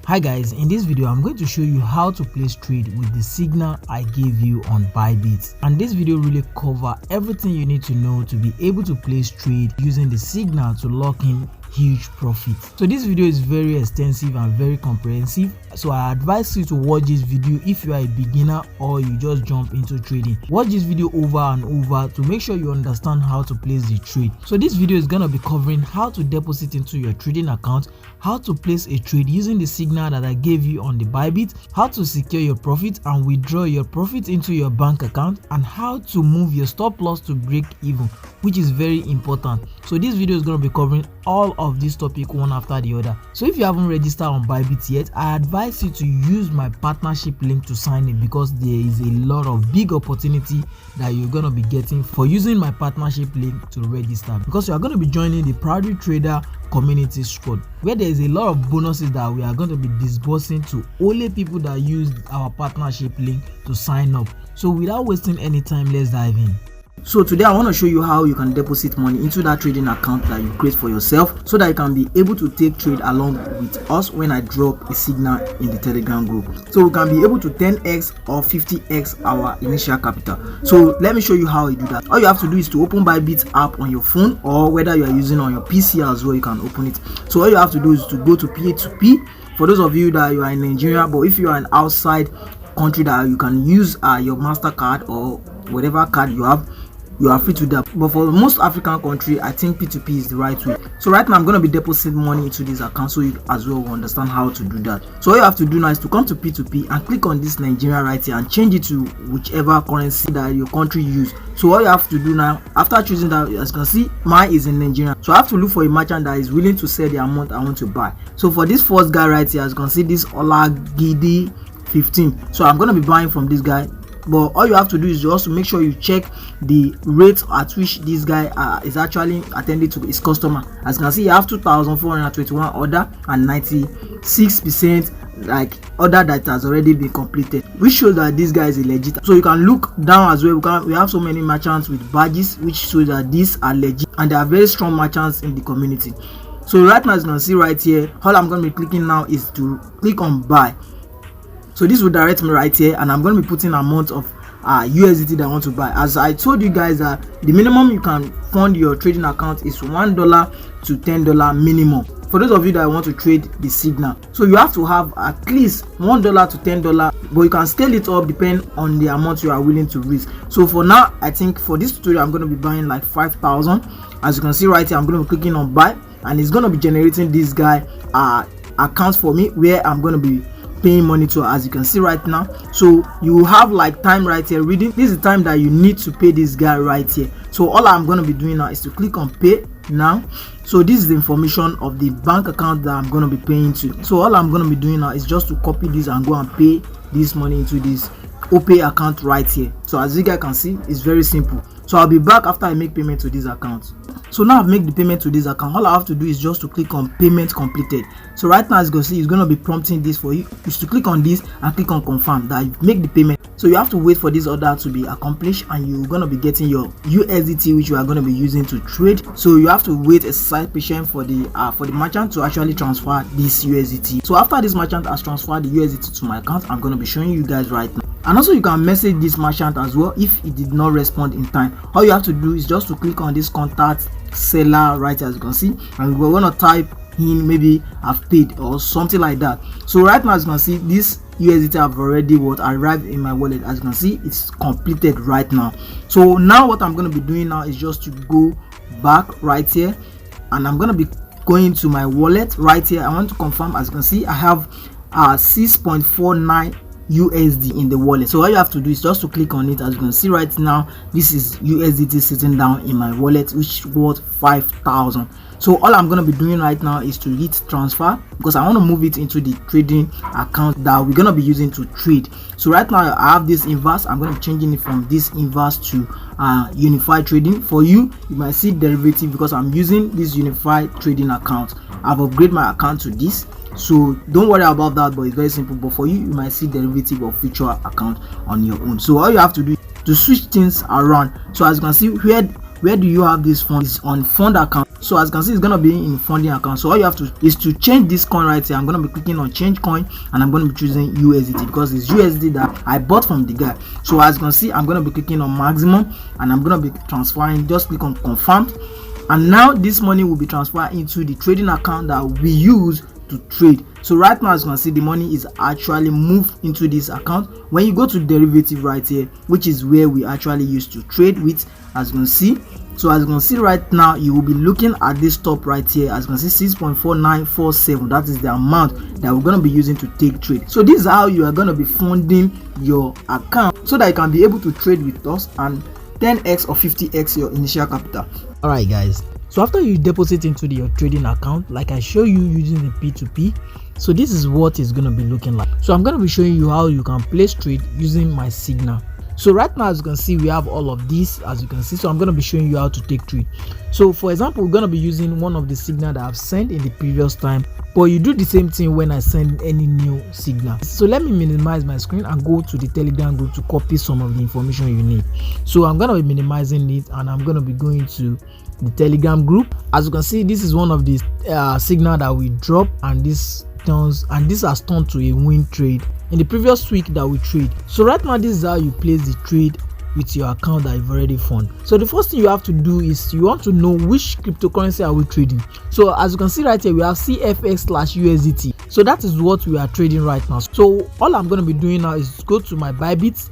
Hi guys, in this video I'm going to show you how to place trade with the signal I gave you on Bybit, and this video really cover everything you need to know to be able to place trade using the signal to lock in huge profit. So this video is very extensive and very comprehensive, so I advise you to watch this video if you are a beginner or you just jump into trading. Watch this video over and over to make sure you understand how to place the trade. So this video is going to be covering how to deposit into your trading account, how to place a trade using the signal that I gave you on the Bybit, how to secure your profit and withdraw your profit into your bank account, and how to move your stop loss to break even, which is very important. So this video is going to be covering all of this topic one after the other. So if you haven't registered on Bybit yet, I advise you to use my partnership link to sign in, because there is a lot of big opportunity that you're going to be getting for using my partnership link to register, because you are going to be joining the Proudly Trader community squad, where there is a lot of bonuses that we are going to be disbursing to only people that use our partnership link to sign up. So without wasting any time, let's dive in. So today I want to show you how you can deposit money into that trading account that you create for yourself, so that you can be able to take trade along with us when I drop a signal in the Telegram group. So we can be able to 10x or 50x our initial capital. So let me show you how you do that. All you have to do is to open Bybit app on your phone, or whether you are using on your PC as well, you can open it. So all you have to do is to go to P2P. For those of you that you are in Nigeria, but if you are an outside country that you can use your MasterCard or whatever card you have, you are free to that. But for most African country, I think P2P is the right way. So right now I'm going to be depositing money into this account, so you as well will understand how to do that. So all you have to do now is to come to P2P and click on this Nigeria right here and change it to whichever currency that your country use. So all you have to do now, after choosing that, as you can see, mine is in Nigeria, so I have to look for a merchant that is willing to sell the amount I want to buy. So for this first guy right here, as you can see, this Olagidi 15, so I'm going to be buying from this guy. But all you have to do is just to make sure you check the rate at which this guy is actually attending to his customer. As you can see, you have 2,421 order and 96% like order that has already been completed, which shows that this guy is legit. So you can look down as well. We have so many merchants with badges, which shows that these are legit and they are very strong merchants in the community. So right now, as you can see right here, all I'm going to be clicking now is to click on buy. So this will direct me right here, and I'm going to be putting amount of USDT that I want to buy. As I told you guys, that the minimum you can fund your trading account is $1 to $10 minimum. For those of you that want to trade the signal, so you have to have at least $1 to $10, but you can scale it up depending on the amount you are willing to risk. So for now, I think for this tutorial I'm going to be buying like 5,000. As you can see right here, I'm going to be clicking on buy, and it's going to be generating this guy account for me, where I'm going to be paying money to, as you can see right now. So you have like time right here reading. This is the time that you need to pay this guy right here. So all I'm going to be doing now is to click on pay now. So this is the information of the bank account that I'm going to be paying to. So all I'm going to be doing now is just to copy this and go and pay this money into this OPay account right here. So as you guys can see, it's very simple. So I'll be back after I make payment to this account. So now I've made the payment to this account. All I have to do is just to click on payment completed. So right now, as you can see, it's going to be prompting this for you. Is to click on this and click on confirm that you make the payment. So you have to wait for this order to be accomplished, and you're going to be getting your USDT, which you are going to be using to trade. So you have to wait a slight patient for the merchant to actually transfer this USDT. So after this merchant has transferred the USDT to my account, I'm going to be showing you guys right now. And also you can message this merchant as well if he did not respond in time. All you have to do is just to click on this contact seller right, as you can see, and we're going to type in maybe I've paid or something like that. So right now, as you can see, this USDT have already arrived in my wallet. As you can see, it's completed right now. So now what I'm going to be doing now is just to go back right here, and I'm going to be going to my wallet right here. I want to confirm. As you can see, I have 6.49 USD in the wallet. So all you have to do is just to click on it. As you can see right now, this is USDT sitting down in my wallet, which worth 5,000. So all I'm going to be doing right now is to hit transfer, because I want to move it into the trading account that we're going to be using to trade. So right now I have this inverse. I'm going to be changing it from this inverse to unified trading. For you, you might see derivative, because I'm using this unified trading account. I've upgraded my account to this. So don't worry about that, but it's very simple. But for you, you might see derivative or future account on your own. So all you have to do is to switch things around. So as you can see here, where do you have this fund? Is on fund account. So as you can see, it's gonna be in funding account. So all you have to is to change this coin right here. I'm gonna be clicking on change coin, and I'm gonna be choosing USDT because it's USD that I bought from the guy. So as you can see, I'm gonna be clicking on maximum, and I'm gonna be transferring. Just click on confirm, and now this money will be transferred into the trading account that we use to trade. So right now, as you can see, the money is actually moved into this account. When you go to derivative right here, which is where we actually used to trade with, as you can see. So as you can see right now, you will be looking at this top right here. As you can see, 6.4947, that is the amount that we're going to be using to take trade. So this is how you are going to be funding your account so that you can be able to trade with us and 10x or 50x your initial capital. All right guys, so after you deposit into your trading account, like I show you using the P2P, so this is what it's going to be looking like. So I'm going to be showing you how you can place trade using my signal. So right now, as you can see, we have all of these, as you can see. So I'm going to be showing you how to take trade. So for example, we're going to be using one of the signal that I've sent in the previous time, but you do the same thing when I send any new signal. So let me minimize my screen and go to the Telegram group to copy some of the information you need. So I'm going to be minimizing it, and I'm going to be going to the Telegram group. As you can see, this is one of the signal that we drop, and this has turned to a win trade in the previous week that we trade. So right now, this is how you place the trade with your account that you've already fund. So the first thing you have to do is you want to know which cryptocurrency are we trading. So as you can see right here, we have CFX/USDT. So that is what we are trading right now. So all I'm going to be doing now is go to my Bybit,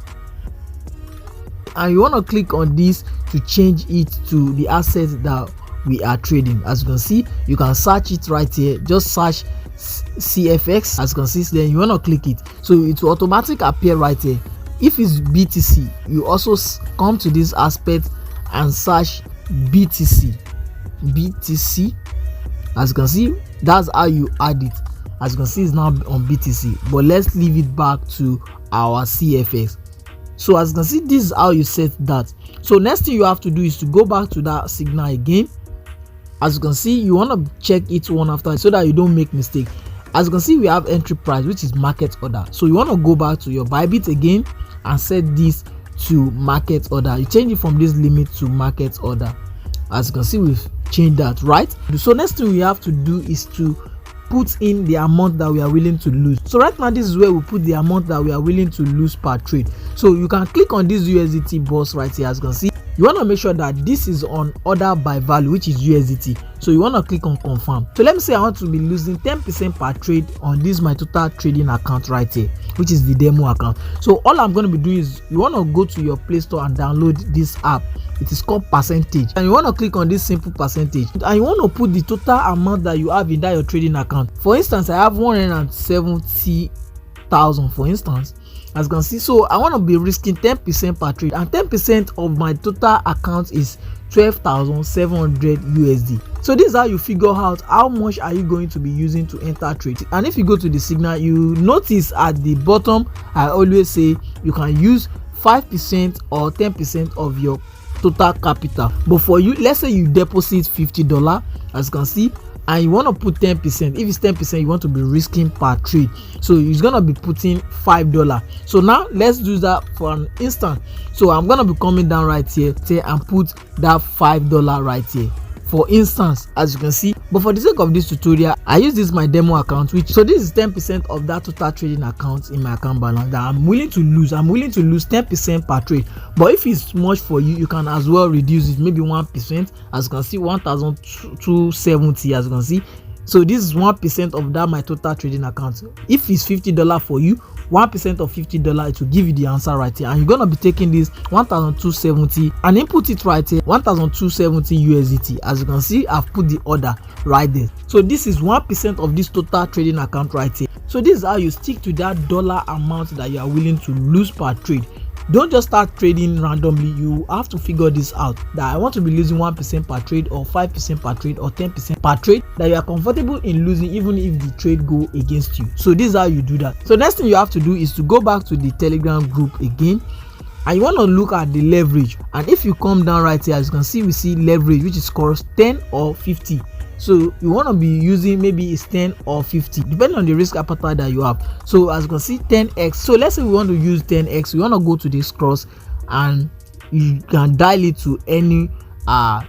and you want to click on this to change it to the assets that we are trading. As you can see, you can search it right here. Just search CFX, as you can see, then you want to click it, so it will automatically appear right here. If it's BTC, you also come to this aspect and search BTC. As you can see, that's how you add it. As you can see, it's now on BTC, but let's leave it back to our CFX. So as you can see, this is how you set that. So next thing you have to do is to go back to that signal again. As you can see, you want to check it one after so that you don't make mistake. As you can see, we have entry price, which is market order. So you want to go back to your Bybit again and set this to market order. You change it from this limit to market order. As you can see, we've changed that, right? So next thing we have to do is to put in the amount that we are willing to lose. So right now, this is where we put the amount that we are willing to lose per trade. So you can click on this USDT box right here. As you can see, you want to make sure that this is on order by value, which is USDT. So you want to click on confirm. So let me say I want to be losing 10% per trade on this my total trading account right here, which is the demo account. So all I'm going to be doing is you want to go to your Play Store and download this app. It is called percentage, and you want to click on this simple percentage, and you want to put the total amount that you have in that your trading account. For instance, I have 170,000 for instance, as you can see. So I want to be risking 10% per trade, and 10% of my total account is 12,700 USD. So this is how you figure out how much are you going to be using to enter trade. And if you go to the signal, you notice at the bottom I always say you can use 5% or 10% of your total capital. But for you, let's say you deposit $50, as you can see, and you want to put 10%. If it's 10%, you want to be risking per trade, so it's gonna be putting $5. So now let's do that for an instant. So I'm gonna be coming down right here and put that $5 right here, for instance, as you can see. But for the sake of this tutorial, I use this my demo account, which so this is 10% of that total trading account in my account balance that I'm willing to lose. I'm willing to lose 10% per trade. But if it's much for you, you can as well reduce it, maybe 1%. As you can see, 1,270, as you can see. So this is 1% of that my total trading account. If it's $50 for you, 1% of $50, it will give you the answer right here, and you're gonna be taking this 1,270 and input it right here, 1,270 USDT. As you can see, I've put the order right there. So this is 1% of this total trading account right here. So this is how you stick to that dollar amount that you are willing to lose per trade. Don't just start trading randomly. You have to figure this out, that I want to be losing 1% per trade, or 5% per trade, or 10% per trade, that you are comfortable in losing even if the trade go against you. So this is how you do that. So next thing you have to do is to go back to the Telegram group again, and you want to look at the leverage. And if you come down right here, as you can see, we see leverage, which is cost 10 or 50. So you want to be using maybe it's 10 or 50 depending on the risk appetite that you have. So as you can see, 10x. So let's say we want to use 10x. We want to go to this cross, and you can dial it to any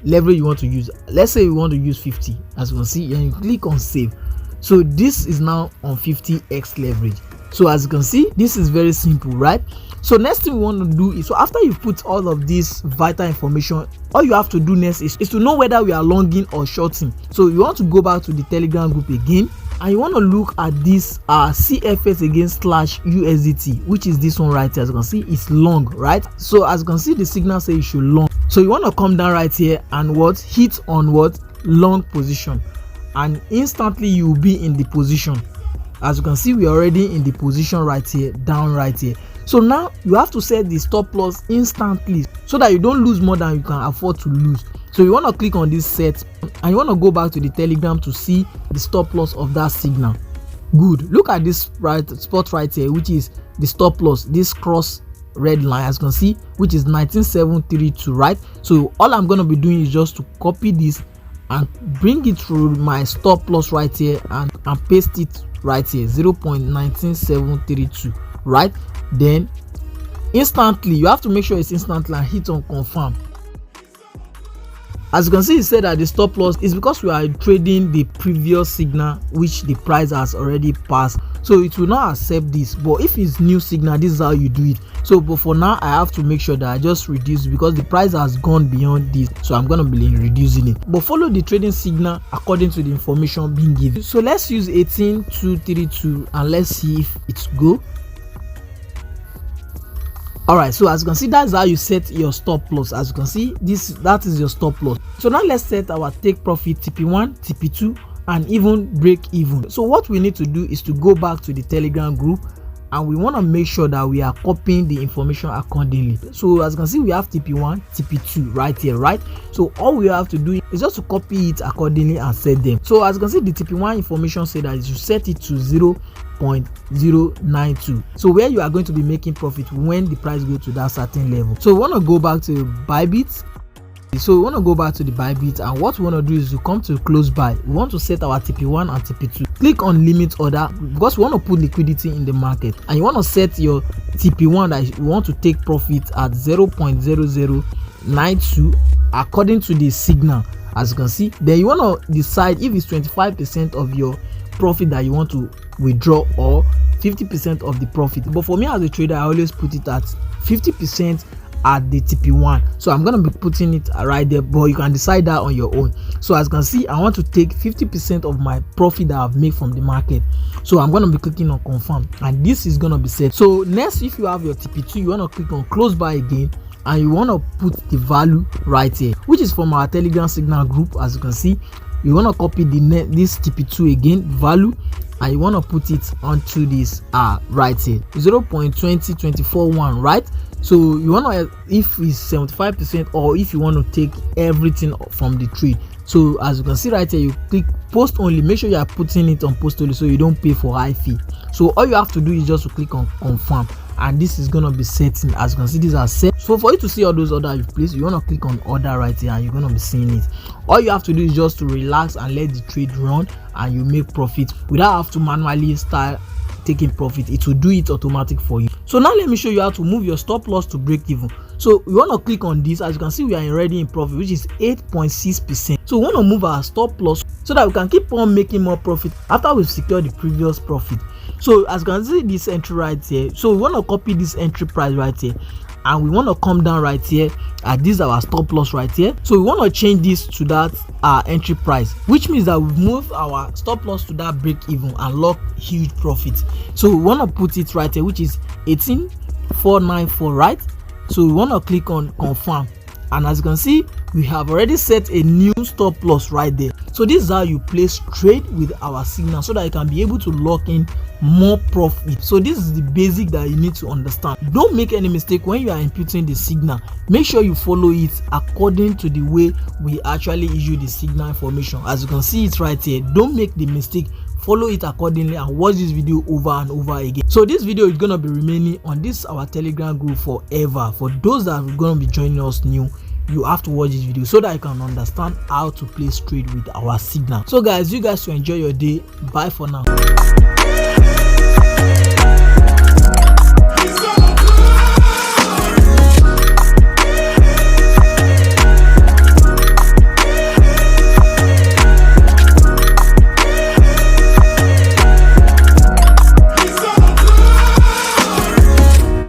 leverage you want to use. Let's say you want to use 50, as you can see, and you click on save. So this is now on 50x leverage. So as you can see, this is very simple, right? So next thing we want to do is, so after you put all of this vital information, all you have to do next is to know whether we are longing or shorting. So you want to go back to the Telegram group again, and you want to look at this CFS against /USDT, which is this one right here. As you can see, it's long, right? So as you can see, the signal says you should long. So you want to come down right here and hit on long position, and instantly you will be in the position. As you can see, we are already in the position right here, down right here. So now you have to set the stop loss instantly so that you don't lose more than you can afford to lose. So you want to click on this set, and you want to go back to the Telegram to see the stop loss of that signal. Good. Look at this spot right here, which is the stop loss, this cross red line, as you can see, which is 19732, right? So all I'm going to be doing is just to copy this and bring it through my stop loss right here and paste it right here, 0.19732, right? Then instantly you have to make sure it's instantly and hit on confirm. As you can see, it said that the stop loss is because we are trading the previous signal which the price has already passed, so it will not accept this. But if it's new signal, this is how you do it. So but for now, I have to make sure that I just reduce because the price has gone beyond this, so I'm going to be reducing it. But follow the trading signal according to the information being given. So let's use 18232 and let's see if it's go. Alright, so as you can see, that's how you set your stop loss. As you can see, that is your stop loss. So now let's set our take profit TP1, TP2, and even break even. So what we need to do is to go back to the Telegram group, and we want to make sure that we are copying the information accordingly. So as you can see, we have TP1, TP2 right here, right? So all we have to do is just to copy it accordingly and set them. So as you can see, the TP1 information said that you set it to 0.092. So where you are going to be making profit when the price goes to that certain level. So we want to go back to Bybit. So we want to go back to the Bybit, and what we want to do is to come to close by. We want to set our TP1 and TP2. Click on limit order because we want to put liquidity in the market, and you want to set your TP1 that you want to take profit at 0.0092 according to the signal, as you can see. Then you want to decide if it's 25% of your profit that you want to withdraw or 50% of the profit. But for me as a trader, I always put it at 50% at the TP1. So I'm going to be putting it right there, but you can decide that on your own. So as you can see, I want to take 50% of my profit that I've made from the market. So I'm going to be clicking on confirm, and this is going to be set. So next, if you have your TP2, you want to click on close by again, and you want to put the value right here, which is from our Telegram signal group. As you can see, you want to copy this TP2 again value, and you want to put it onto this right here, 0.20241, right? So you want to, if it's 75%, or if you want to take everything from the trade. So as you can see right here, you click post only. Make sure you are putting it on post only so you don't pay for high fee. So all you have to do is just to click on confirm, and this is gonna be setting. As you can see, these are set. So for you to see all those orders you've placed, you want to click on order right here, and you're gonna be seeing it. All you have to do is just to relax and let the trade run, and you make profit without have to manually start taking profit. It will do it automatic for you. So now let me show you how to move your stop loss to break even. So we want to click on this. As you can see, we are already in profit, which is 8.6%. So we want to move our stop loss so that we can keep on making more profit after we've secured the previous profit. So as you can see, this entry right here, so we want to copy this entry price right here, and we want to come down right here at this our stop loss right here. So we want to change this to that entry price, which means that we've moved our stop loss to that break even and lock huge profit. So we want to put it right here, which is 18494, right? So we want to click on confirm, and as you can see, we have already set a new stop loss right there. So this is how you place trade with our signal so that you can be able to lock in more profit. So this is the basic that you need to understand. Don't make any mistake when you are inputting the signal. Make sure you follow it according to the way we actually issue the signal information. As you can see it right here, don't make the mistake. Follow it accordingly and watch this video over and over again. So this video is gonna be remaining on this our Telegram group forever. For those that are gonna be joining us new, you have to watch this video so that you can understand how to place trade with our signal. So guys, you guys to enjoy your day. Bye for now.